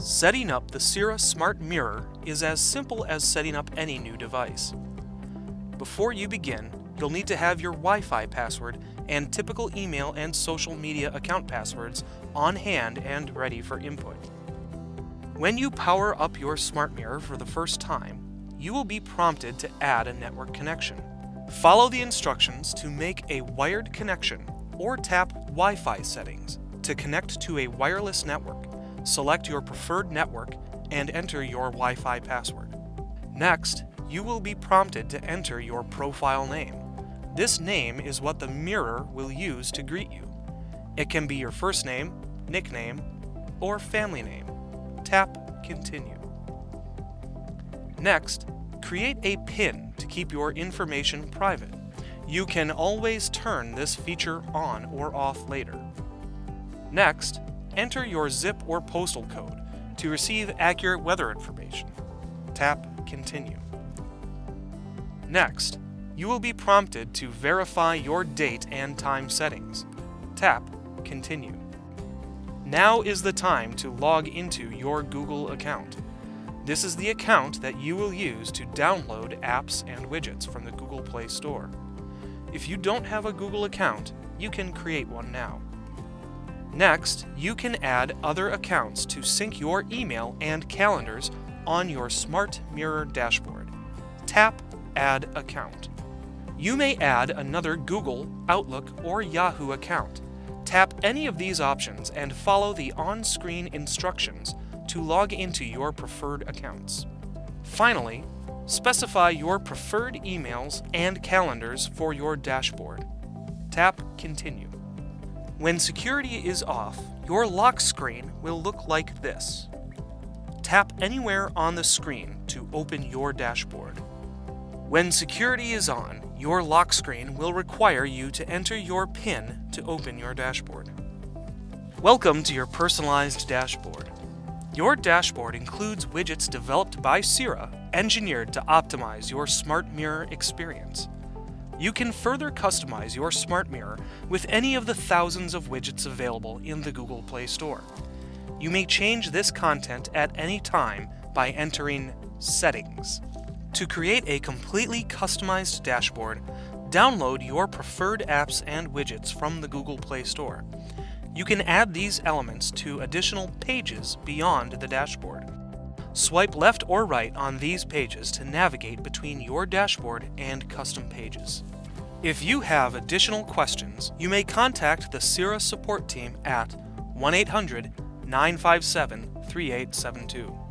Setting up the Séura SMART Mirror is as simple as setting up any new device. Before you begin, you'll need to have your Wi-Fi password and typical email and social media account passwords on hand and ready for input. When you power up your Smart Mirror for the first time, you will be prompted to add a network connection. Follow the instructions to make a wired connection or tap Wi-Fi settings to connect to a wireless network. Select your preferred network and enter your Wi-Fi password. Next, you will be prompted to enter your profile name. This name is what the mirror will use to greet you. It can be your first name, nickname, or family name. Tap Continue. Next, create a PIN to keep your information private. You can always turn this feature on or off later. Next, enter your zip or postal code to receive accurate weather information. Tap Continue. Next, you will be prompted to verify your date and time settings. Tap Continue. Now is the time to log into your Google account. This is the account that you will use to download apps and widgets from the Google Play Store. If you don't have a Google account, you can create one now. Next, you can add other accounts to sync your email and calendars on your Smart Mirror dashboard. Tap Add Account. You may add another Google, Outlook, or Yahoo account. Tap any of these options and follow the on-screen instructions to log into your preferred accounts. Finally, specify your preferred emails and calendars for your dashboard. Tap Continue. When security is off, your lock screen will look like this. Tap anywhere on the screen to open your dashboard. When security is on, your lock screen will require you to enter your PIN to open your dashboard. Welcome to your personalized dashboard. Your dashboard includes widgets developed by Séura, engineered to optimize your Smart Mirror experience. You can further customize your Smart Mirror with any of the thousands of widgets available in the Google Play Store. You may change this content at any time by entering Settings. To create a completely customized dashboard, download your preferred apps and widgets from the Google Play Store. You can add these elements to additional pages beyond the dashboard. Swipe left or right on these pages to navigate between your dashboard and custom pages. If you have additional questions, you may contact the Séura support team at 1-800-957-3872.